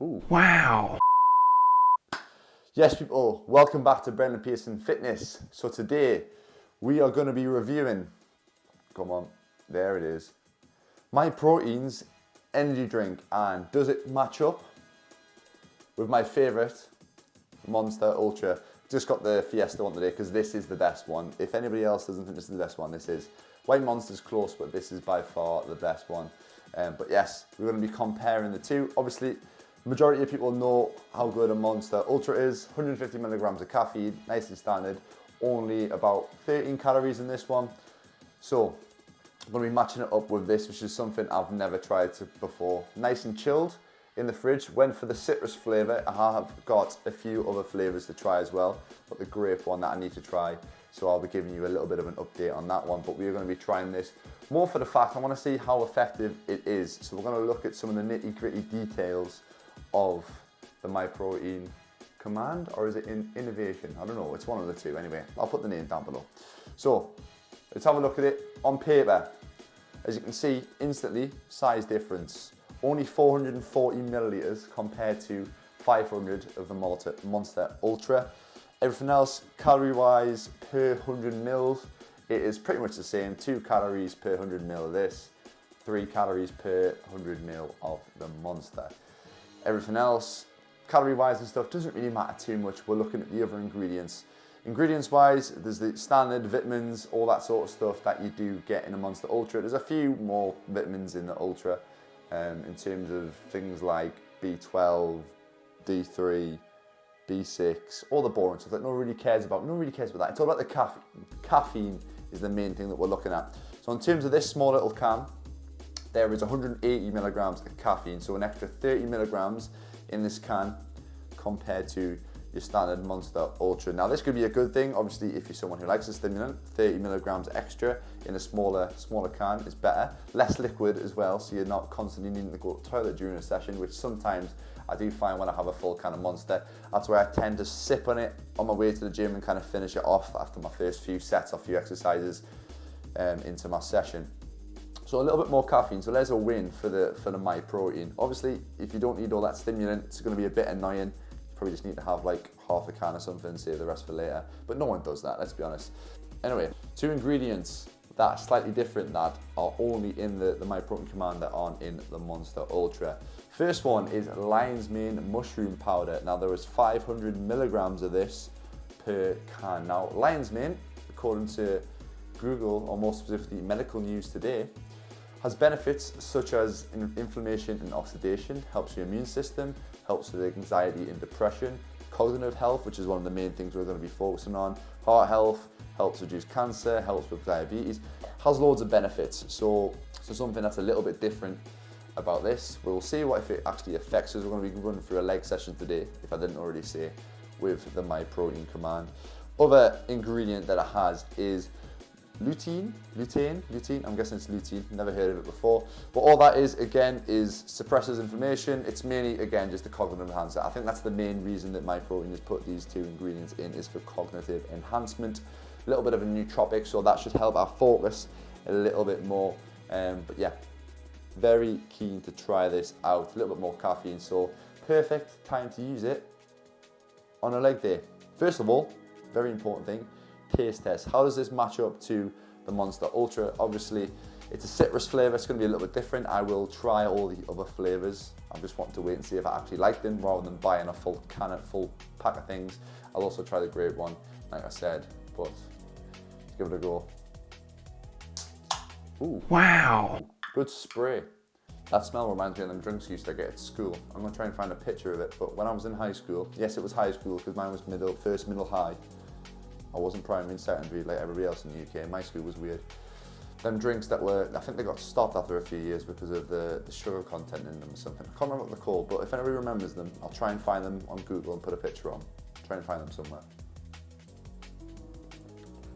Ooh. Wow. Yes, people, welcome back to Pearson Fitness. So today we are going to be reviewing, come on, there it is, MyProtein's energy drink, and does it match up with my favourite Monster Ultra? Just got the Fiesta one today because this is the best one. If anybody else doesn't think this is the best one, this is. White Monster's close, but this is by far the best one. But yes, we're going to be comparing the two. Obviously, the majority of people know how good a Monster Ultra is. 150 milligrams of caffeine, nice and standard. Only about 13 calories in this one. So I'm going to be matching it up with this, which is something I've never tried before. Nice and chilled in the fridge. Went for the citrus flavour. I have got a few other flavours to try as well, but the grape one that I need to try. So I'll be giving you a little bit of an update on that one, but we are going to be trying this more for the fact I want to see how effective it is. So we're going to look at some of the nitty gritty details of the MyProtein command, or is it innovation? I don't know, it's one of the two. Anyway, I'll put the name down below. So let's have a look at it on paper. As you can see, instantly, size difference. Only 440 millilitres compared to 500 of the Monster Ultra. Everything else, calorie-wise, per 100 mils, it is pretty much the same. 2 calories per 100 mil of this, 3 calories per 100 mil of the Monster. Everything else, calorie-wise and stuff, doesn't really matter too much. We're looking at the other ingredients. Ingredients-wise, there's the standard vitamins, all that sort of stuff that you do get in a Monster Ultra. There's a few more vitamins in the Ultra in terms of things like B12, D3, B6, all the boring stuff that no one really cares about. No one really cares about that. It's all about the caffeine. Caffeine is the main thing that we're looking at. So in terms of this small little can, there is 180 milligrams of caffeine, so an extra 30 milligrams in this can compared to your standard Monster Ultra. Now this could be a good thing, obviously, if you're someone who likes a stimulant. 30 milligrams extra in a smaller can is better. Less liquid as well, so you're not constantly needing to go to the toilet during a session, which sometimes I do find when I have a full can of Monster. That's where I tend to sip on it on my way to the gym and kind of finish it off after my first few sets or few exercises into my session. So a little bit more caffeine, so there's a win for the MyProtein. Obviously, if you don't need all that stimulant, it's going to be a bit annoying. You probably just need to have like half a can or something, save the rest for later. But no one does that, let's be honest. Anyway, 2 ingredients that are slightly different that are only in the MyProtein command that aren't in the Monster Ultra. First one is lion's mane mushroom powder. Now there is 500 milligrams of this per can. Now lion's mane, according to Google, or more specifically Medical News Today, has benefits such as inflammation and oxidation, helps your immune system, helps with anxiety and depression, cognitive health, which is one of the main things we're going to be focusing on, heart health, helps reduce cancer, helps with diabetes, has loads of benefits. So something that's a little bit different about this. We'll see what if it actually affects us. We're going to be running through a leg session today, if I didn't already say, with the MyProtein command. Other ingredient that it has is lutein, I'm guessing it's lutein, never heard of it before. But all that is, again, is suppresses inflammation. It's mainly, again, just a cognitive enhancer. I think that's the main reason that MyProtein has put these 2 ingredients in, is for cognitive enhancement. A little bit of a nootropic, so that should help our focus a little bit more. But yeah, very keen to try this out. A little bit more caffeine, so perfect time to use it on a leg day. First of all, very important thing, taste test. How does this match up to the Monster Ultra? Obviously, it's a citrus flavour. It's going to be a little bit different. I will try all the other flavours. I'm just wanting to wait and see if I actually like them rather than buying a full pack of things. I'll also try the grape one, like I said, but let's give it a go. Ooh. Wow. Good spray. That smell reminds me of them drinks you used to get at school. I'm going to try and find a picture of it, but when I was in high school, yes, it was high school because mine was first middle high. I wasn't primary and secondary like everybody else in the UK. My school was weird. Them drinks that were, I think they got stopped after a few years because of the sugar content in them or something. I can't remember what they're called, but if anybody remembers them, I'll try and find them on Google and put a picture on. Try and find them somewhere.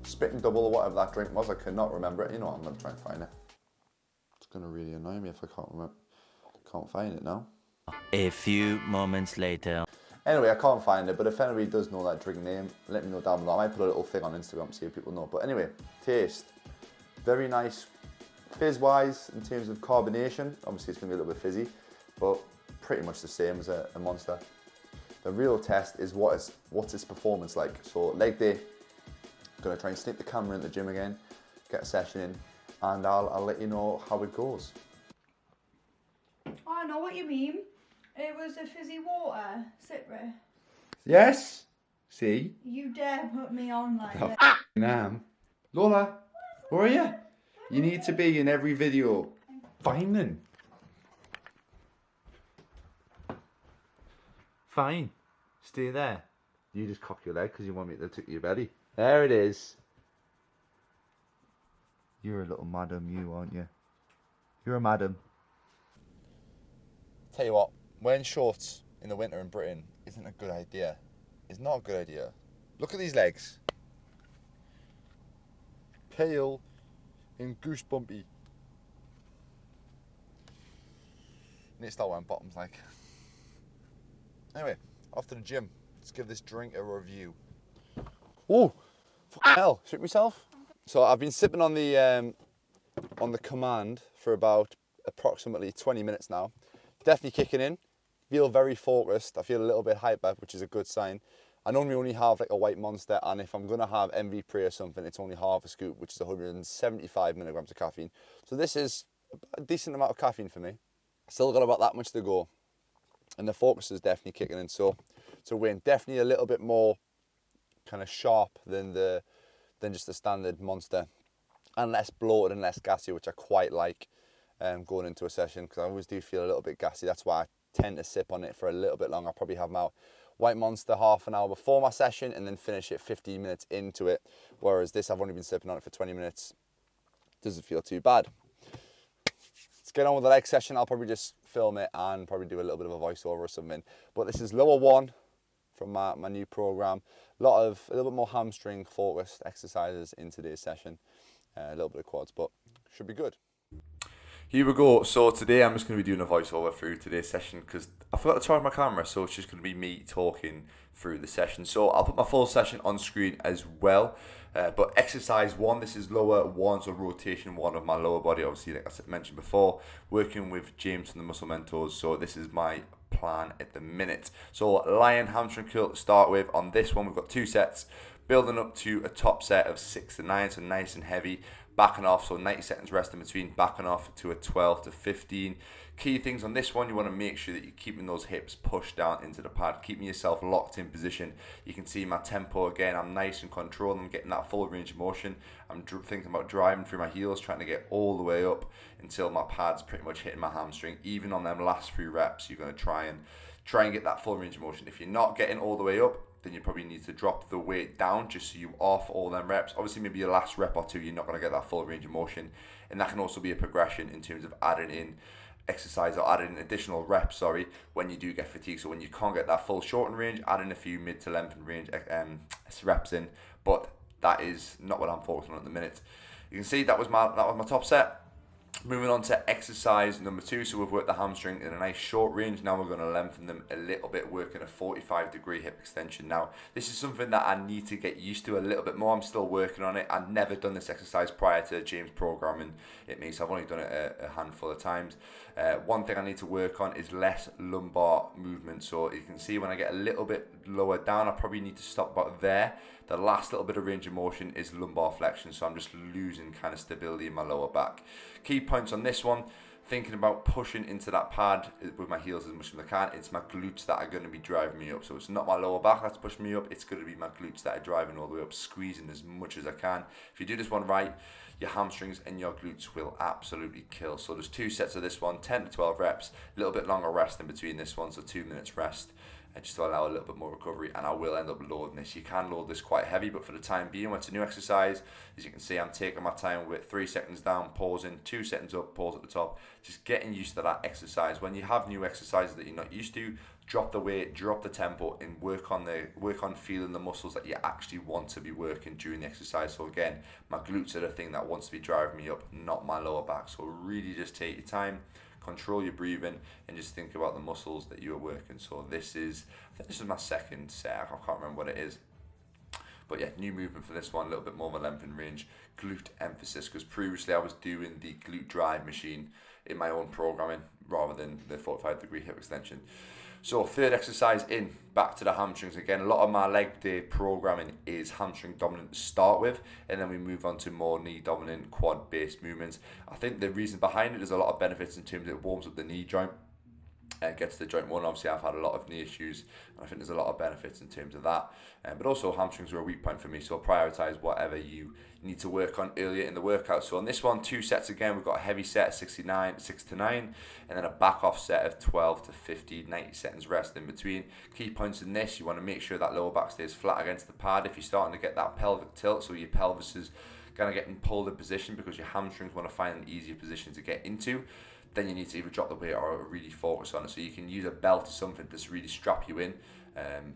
Spit and double or whatever that drink was, I cannot remember it. You know what, I'm going to try and find it. It's going to really annoy me if I can't remember. Can't find it now. A few moments later. Anyway, I can't find it, but if anybody does know that drink name, let me know down below. I might put a little thing on Instagram to see if people know. But anyway, taste. Very nice. Fizz-wise, in terms of carbonation, obviously it's going to be a little bit fizzy, but pretty much the same as a monster. The real test is what's its performance like. So leg day, gonna try and sneak the camera in the gym again, get a session in, and I'll let you know how it goes. I know what you mean. It was a fizzy water, Citra. Yes. See. You dare put me on like that? Nam. Lola, where are you? You need to be in every video. Fine then. Fine. Stay there. You just cock your leg because you want me to tickle your belly. There it is. You're a little madam, you, aren't you? You're a madam. Tell you what, wearing shorts in the winter in Britain isn't a good idea. It's not a good idea. Look at these legs. Pale and goosebumpy. Need to start wearing bottoms like. Anyway, off to the gym. Let's give this drink a review. Oh, fucking hell! Shook myself. So I've been sipping on the command for about approximately 20 minutes now. Definitely kicking in. Feel very focused. I feel a little bit hyper, which is a good sign. I normally only have like a white monster, and if I'm gonna have MVP or something, it's only half a scoop, which is 175 milligrams of caffeine. So this is a decent amount of caffeine for me. Still got about that much to go, and the focus is definitely kicking in. So Wayne, definitely a little bit more kind of sharp than just the standard monster, and less bloated and less gassy, which I quite like going into a session, because I always do feel a little bit gassy. That's why I tend to sip on it for a little bit longer. I'll probably have my white monster half an hour before my session and then finish it 15 minutes into it, whereas this I've only been sipping on it for 20 minutes. Doesn't feel too bad. Let's get on with the leg session. I'll probably just film it and probably do a little bit of a voiceover or something, but this is lower one from my new program. A little bit more hamstring focused exercises in today's session, a little bit of quads, but should be good. Here we go. So today I'm just going to be doing a voiceover through today's session because I forgot to charge my camera, so it's just going to be me talking through the session. So I'll put my full session on screen as well. But exercise one, this is lower one, so rotation one of my lower body, obviously, like I mentioned before, working with James from the Muscle Mentors. So this is my plan at the minute. So lion hamstring curl to start with. On this one, we've got 2 sets, building up to a top set of 6 to 9, so nice and heavy. Backing off, so 90 seconds rest in between, backing off to a 12 to 15. Key things on this one, you want to make sure that you're keeping those hips pushed down into the pad, keeping yourself locked in position. You can see my tempo again, I'm nice and controlled, I'm getting that full range of motion. I'm thinking about driving through my heels, trying to get all the way up until my pad's pretty much hitting my hamstring. Even on them last 3 reps, you're going to try and get that full range of motion. If you're not getting all the way up, then you probably need to drop the weight down just so you off all them reps. Obviously, maybe your last rep or 2, you're not going to get that full range of motion. And that can also be a progression in terms of adding in exercise or adding additional reps, when you do get fatigued. So when you can't get that full shortened range, adding a few mid to lengthened range reps in. But that is not what I'm focusing on at the minute. You can see that was my top set. Moving on to exercise number 2, so we've worked the hamstring in a nice short range. Now we're going to lengthen them a little bit, working a 45-degree hip extension. Now, this is something that I need to get used to a little bit more. I'm still working on it. I've never done this exercise prior to James programming it me, so I've only done it a handful of times. One thing I need to work on is less lumbar movement. So you can see when I get a little bit lower down, I probably need to stop about there. The last little bit of range of motion is lumbar flexion, so I'm just losing kind of stability in my lower back. Key points on this one, thinking about pushing into that pad with my heels as much as I can. It's my glutes that are going to be driving me up. So it's not my lower back that's pushing me up, it's going to be my glutes that are driving all the way up, squeezing as much as I can. If you do this one right, your hamstrings and your glutes will absolutely kill. So there's 2 sets of this one, 10 to 12 reps, a little bit longer rest in between this one, so 2 minutes rest. Just to allow a little bit more recovery, and I will end up loading this. You can load this quite heavy, but for the time being, when it's a new exercise, as you can see, I'm taking my time with 3 seconds down, pausing, 2 seconds up, pause at the top, just getting used to that exercise. When you have new exercises that you're not used to, drop the weight, drop the tempo, and work on feeling the muscles that you actually want to be working during the exercise. So again, my glutes are the thing that wants to be driving me up, not my lower back. So really just take your time, control your breathing, and just think about the muscles that you're working. So I think this is my second set. I can't remember what it is. But yeah, new movement for this one, a little bit more of a length and range, glute emphasis, because previously I was doing the glute drive machine in my own programming, rather than the 45-degree hip extension. So third exercise in, back to the hamstrings again. A lot of my leg day programming is hamstring dominant to start with, and then we move on to more knee dominant quad based movements. I think the reason behind it is a lot of benefits in terms of it warms up the knee joint. It gets the joint one. Obviously, I've had a lot of knee issues, and I think there's a lot of benefits in terms of that. But also, hamstrings are a weak point for me, so prioritise whatever you need to work on earlier in the workout. So on this one, 2 sets again. We've got a heavy set, 6 to 9, and then a back off set of 12 to 15, 90 seconds rest in between. Key points in this: you want to make sure that lower back stays flat against the pad. If you're starting to get that pelvic tilt, so your pelvis is kind of getting pulled in position because your hamstrings want to find an easier position to get into, then you need to either drop the weight or really focus on it. So you can use a belt or something to really strap you in,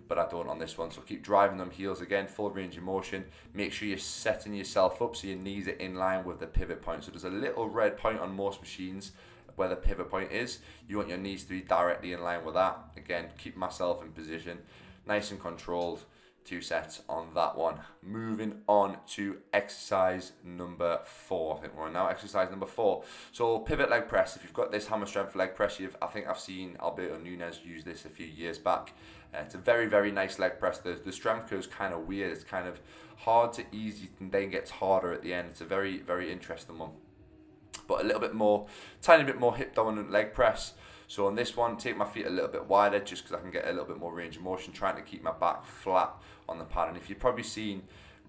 but I don't on this one. So keep driving them heels again, full range of motion. Make sure you're setting yourself up so your knees are in line with the pivot point. So there's a little red point on most machines where the pivot point is. You want your knees to be directly in line with that. Again, keep myself in position, nice and controlled. 2 sets on that one. Moving on to exercise number 4. I think we're on now exercise number 4. So pivot leg press. If you've got this hammer strength leg press, I think I've seen Alberto Nunez use this a few years back. It's a very, very nice leg press. The strength curve is kind of weird. It's kind of hard to easy and then gets harder at the end. It's a very, very interesting one. But a little bit more, tiny bit more hip dominant leg press. So on this one, take my feet a little bit wider just because I can get a little bit more range of motion, trying to keep my back flat on the pad. And if you've probably seen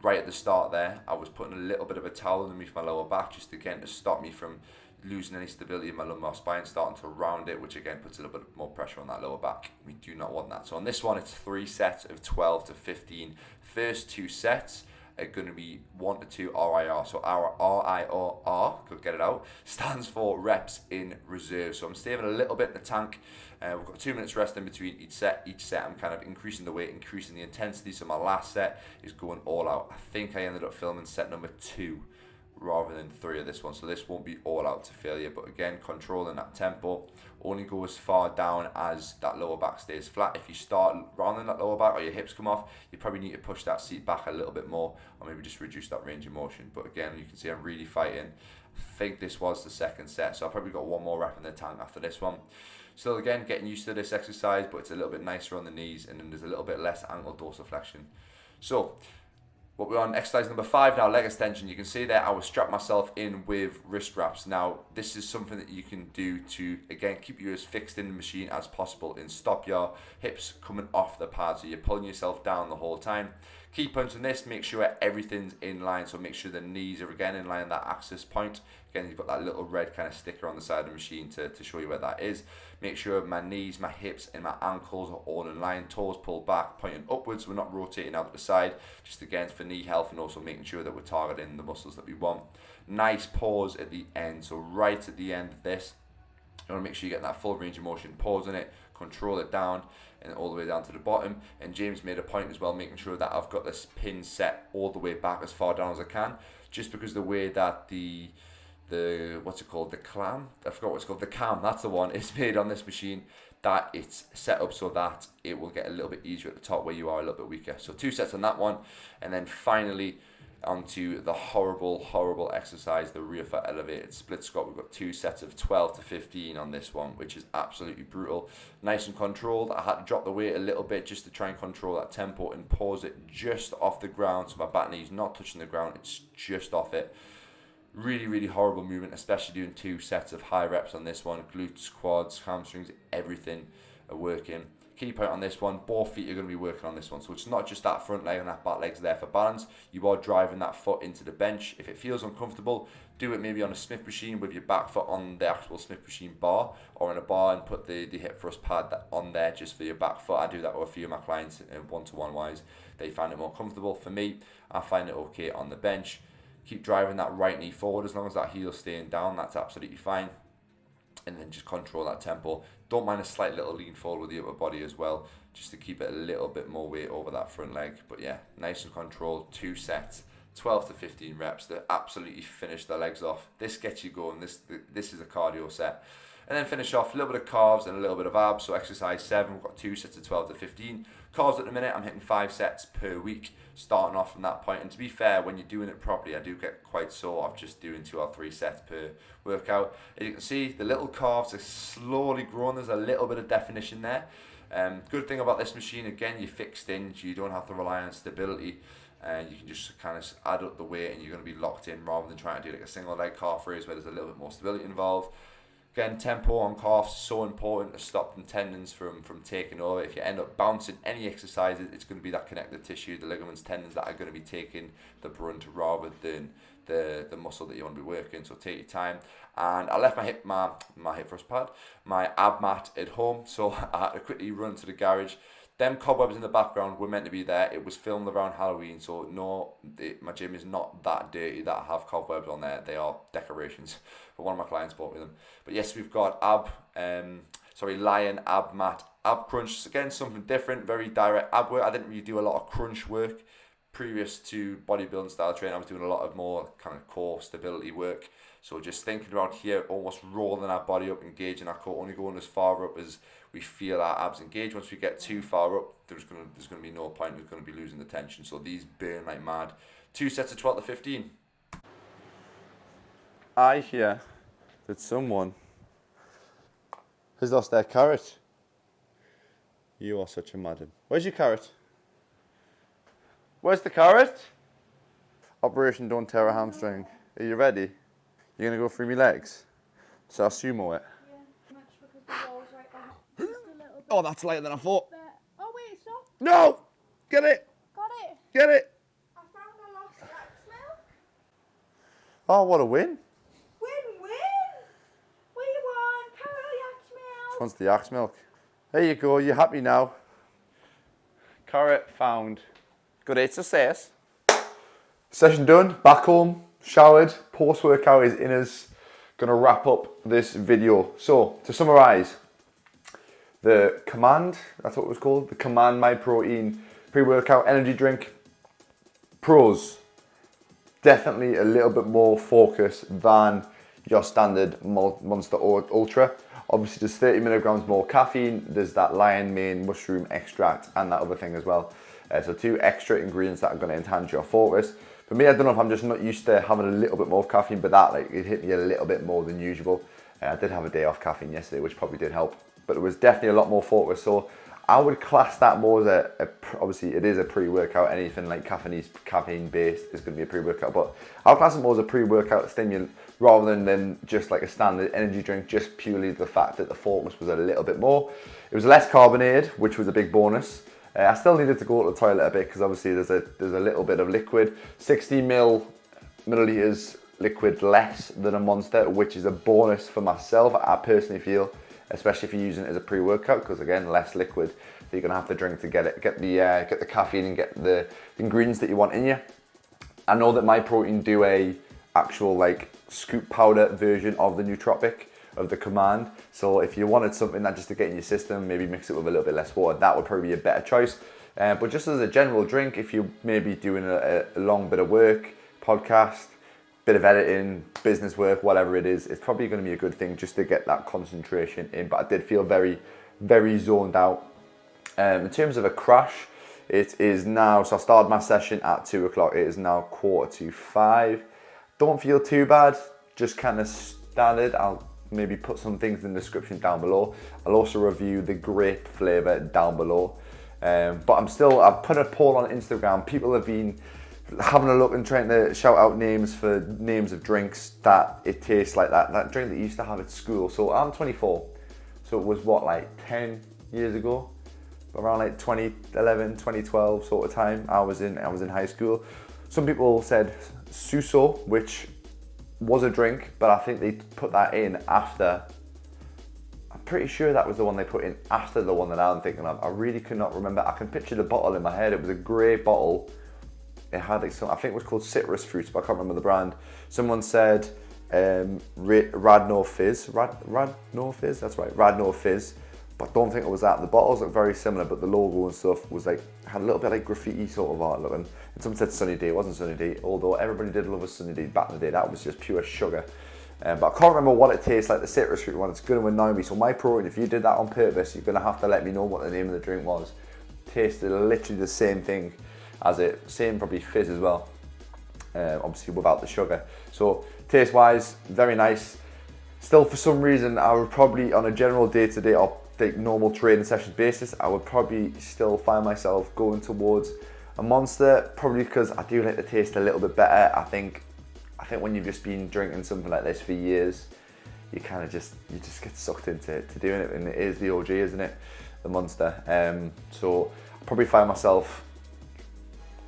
right at the start there, I was putting a little bit of a towel underneath my lower back just again to stop me from losing any stability in my lumbar spine, starting to round it, which again puts a little bit more pressure on that lower back. We do not want that. So on this one, it's 3 sets of 12 to 15. First 2 sets are going to be 1 to 2 RIR. So our RIR, could get it out, stands for reps in reserve. So I'm saving a little bit in the tank. We've got 2 minutes rest in between each set. Each set I'm kind of increasing the weight, increasing the intensity. So my last set is going all out. I think I ended up filming set number 2 rather than 3 of this one. So this won't be all out to failure. But again, controlling that tempo. Only go as far down as that lower back stays flat. If you start rounding that lower back or your hips come off, you probably need to push that seat back a little bit more, or maybe just reduce that range of motion. But again, you can see I'm really fighting. I think this was the second set, so I probably got 1 more rep in the tank after this one. Still again, getting used to this exercise, but it's a little bit nicer on the knees, and then there's a little bit less ankle dorsiflexion. So what we're on exercise number 5 now, leg extension. You can see there I will strap myself in with wrist wraps. Now this is something that you can do to again keep you as fixed in the machine as possible and stop your hips coming off the pad, so you're pulling yourself down the whole time. Key points on this: make sure everything's in line, so make sure the knees are again in line, that axis point. Again, you've got that little red kind of sticker on the side of the machine to show you where that is. Make sure my knees, my hips and my ankles are all in line, toes pulled back, pointing upwards. We're not rotating out to the side, just again for knee health and also making sure that we're targeting the muscles that we want. Nice pause at the end, so right at the end of this, you want to make sure you get that full range of motion, pause in it, control it down and all the way down to the bottom. And James made a point as well, making sure that I've got this pin set all the way back as far down as I can, just because the way that the what's it called, the clam, I forgot what it's called, the cam, that's the one, is made on this machine, that it's set up so that it will get a little bit easier at the top where you are a little bit weaker. So 2 sets on that one, and then finally onto the horrible exercise, the rear foot elevated split squat. We've got 2 sets of 12 to 15 on this one, which is absolutely brutal. Nice and controlled. I had to drop the weight a little bit just to try and control that tempo and pause it just off the ground, so my back knee's not touching the ground, it's just off it. Really horrible movement, especially doing 2 sets of high reps on this one. Glutes, quads, hamstrings, everything are working. Key point on this one: both feet are going to be working on this one. So it's not just that front leg and that back leg's there for balance. You are driving that foot into the bench. If it feels uncomfortable, do it maybe on a Smith machine with your back foot on the actual Smith machine bar, or in a bar, and put the hip thrust pad on there just for your back foot. I do that with a few of my clients one-to-one wise. They find it more comfortable. For me, I find it okay on the bench. Keep driving that right knee forward. As long as that heel's staying down, that's absolutely fine. And then just control that tempo. Don't mind a slight little lean forward with the upper body as well, just to keep it a little bit more weight over that front leg. But yeah, nice and controlled. 2 sets, 12 to 15 reps to absolutely finish the legs off. This gets you going. This is a cardio set. And then finish off a little bit of carbs and a little bit of abs. So exercise 7, we've got 2 sets of 12 to 15. Carbs at the minute, I'm hitting 5 sets per week, starting off from that point. And to be fair, when you're doing it properly, I do get quite sore of just doing 2 or 3 sets per workout. As you can see, the little calves are slowly growing. There's a little bit of definition there. Good thing about this machine, again, you're fixed in, so you don't have to rely on stability. You can just kind of add up the weight and you're going to be locked in rather than trying to do like a single leg calf raise where there's a little bit more stability involved. Again, tempo on calves is so important to stop the tendons from taking over. If you end up bouncing any exercises, it's going to be that connective tissue, the ligaments, tendons that are going to be taking the brunt rather than the muscle that you want to be working. So take your time. And I left my hip thrust pad, my ab mat at home, so I had to quickly run to the garage. Them cobwebs in the background were meant to be there. It was filmed around Halloween, so no, my gym is not that dirty that I have cobwebs on there. They are decorations. But one of my clients bought me them. But yes, we've got Lion ab mat, ab crunch. Again, something different, very direct ab work. I didn't really do a lot of crunch work previous to bodybuilding style training. I was doing a lot of more kind of core stability work. So just thinking around here, almost rolling our body up, engaging our core, only going as far up as we feel our abs engage. Once we get too far up, there's going to be no point. We're going to be losing the tension. So these burn like mad. 2 sets of 12 to 15. I hear that someone has lost their carrot. You are such a madam. Where's your carrot? Where's the carrot? Operation Don't Tear a Hamstring. Are you ready? You're going to go through my legs? So I'll sumo it. Yeah, much because the wall's right there. Just a little bit Oh, that's lighter than I thought. there. Oh wait, stop. No! Get it! Got it. Get it! I found a lost yak's milk. Oh, what a win. Win-win. We won. Carol yak's milk. Just wants the yak's milk. There you go, you're happy now. Carrot found. Good 8 success. Session done, back home, showered, post-workout is in us. Gonna wrap up this video. So, to summarize, the Command, that's what it was called, the Command MyProtein pre-workout energy drink. Pros, definitely a little bit more focus than your standard Monster Ultra. Obviously there's 30 milligrams more caffeine, there's that lion mane mushroom extract and that other thing as well. So 2 extra ingredients that are going to enhance your focus. For me, I don't know if I'm just not used to having a little bit more caffeine, but that, like, it hit me a little bit more than usual. I did have a day off caffeine yesterday, which probably did help, but it was definitely a lot more focus. So I would class that more as obviously it is a pre-workout. Anything like caffeine based is going to be a pre-workout, but I'll class it more as a pre-workout stimulant rather than just like a standard energy drink, just purely the fact that the focus was a little bit more. It was less carbonated, which was a big bonus. I still needed to go to the toilet a bit because obviously there's a little bit of liquid. 60 milliliters liquid less than a Monster, which is a bonus for myself, I personally feel, especially if you're using it as a pre-workout, because again, less liquid that you're gonna have to drink to get the caffeine and get the ingredients that you want in you. I know that MyProtein do a actual like scoop powder version of the nootropic, of the Command. So if you wanted something that just to get in your system, maybe mix it with a little bit less water, that would probably be a better choice. But just as a general drink, if you're maybe doing a long bit of work, podcast, bit of editing, business work, whatever it is, it's probably going to be a good thing just to get that concentration in. But I did feel very, very zoned out. In terms of a crash, it is now, so I started my session at 2 o'clock, it is now 4:45. Don't feel too bad, just kind of standard. I'll maybe put some things in the description down below. I'll also review the Grape Flavour down below. But I've put a poll on Instagram. People have been having a look and trying to shout out names of drinks that it tastes like that drink that you used to have at school. So I'm 24, so it was what, like 10 years ago, around like 2011, 2012 sort of time. I was in high school. Some people said Suso, which was a drink, but I think they put that in after. I'm pretty sure that was the one they put in after the one that I'm thinking of. I really could not remember. I can picture the bottle in my head. It was a grey bottle. It had like some, I think it was called citrus fruits, but I can't remember the brand. Someone said Radnor Fizz. Radnor Fizz, that's right, Radnor Fizz. But I don't think it was that. The bottles look very similar, but the logo and stuff was like, had a little bit like graffiti sort of art looking. And someone said Sunny D, it wasn't Sunny D, although everybody did love a Sunny D back in the day. That was just pure sugar. But I can't remember what it tastes like, the citrus fruit one. It's going to annoy me. So MyProtein, if you did that on purpose, you're going to have to let me know what the name of the drink was. Tasted literally the same thing as it, same probably fizz as well. Obviously without the sugar. So taste wise, very nice. Still, for some reason, I would probably, on a general day-to-day or like normal training session basis, I would probably still find myself going towards a Monster, probably because I do like the taste a little bit better. I think when you've just been drinking something like this for years, you kind of just get sucked into doing it, and it is the OG, isn't it? The Monster. So I probably find myself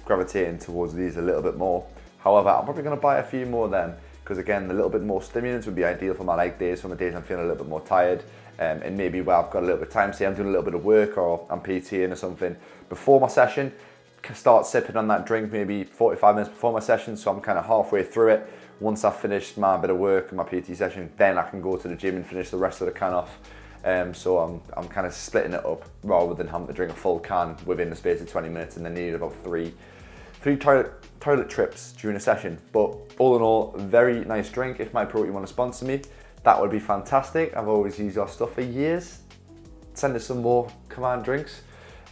gravitating towards these a little bit more. However, I'm probably going to buy a few more then, because again, a little bit more stimulants would be ideal for my leg days, for my days I'm feeling a little bit more tired, and maybe where I've got a little bit of time, say I'm doing a little bit of work or I'm PTing or something before my session, start sipping on that drink maybe 45 minutes before my session, so I'm kind of halfway through it. Once I've finished my bit of work and my PT session, then I can go to the gym and finish the rest of the can off. So I'm kind of splitting it up rather than having to drink a full can within the space of 20 minutes and then need about three toilet trips during a session. But all in all, very nice drink. If MyProtein want to sponsor me, that would be fantastic. I've always used your stuff for years. Send us some more Command drinks.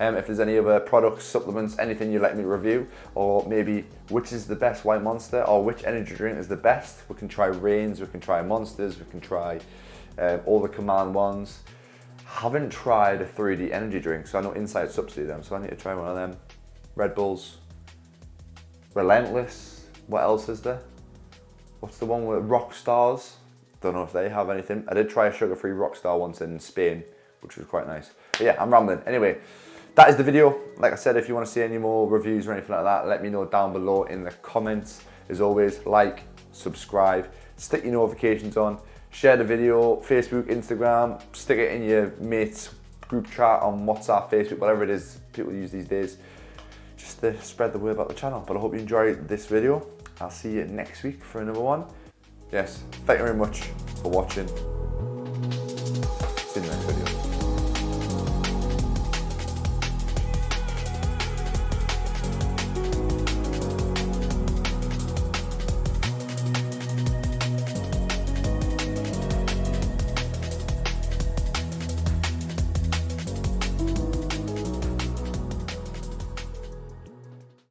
If there's any other products, supplements, anything you'd like me to review, or maybe which is the best white Monster, or which energy drink is the best. We can try Reigns, we can try Monsters, we can try all the Command ones. Haven't tried a 3D energy drink, so I know Inside subsidy them, so I need to try one of them. Red Bulls, Relentless, what else is there? What's the one with Rock Stars? Don't know if they have anything. I did try a sugar-free Rockstar once in Spain, which was quite nice. But yeah, I'm rambling. Anyway, that is the video. Like I said, if you want to see any more reviews or anything like that, let me know down below in the comments. As always, like, subscribe, stick your notifications on, share the video, Facebook, Instagram, stick it in your mates group chat on WhatsApp, Facebook, whatever it is people use these days, just to spread the word about the channel. But I hope you enjoyed this video. I'll see you next week for another one. Yes, thank you very much for watching.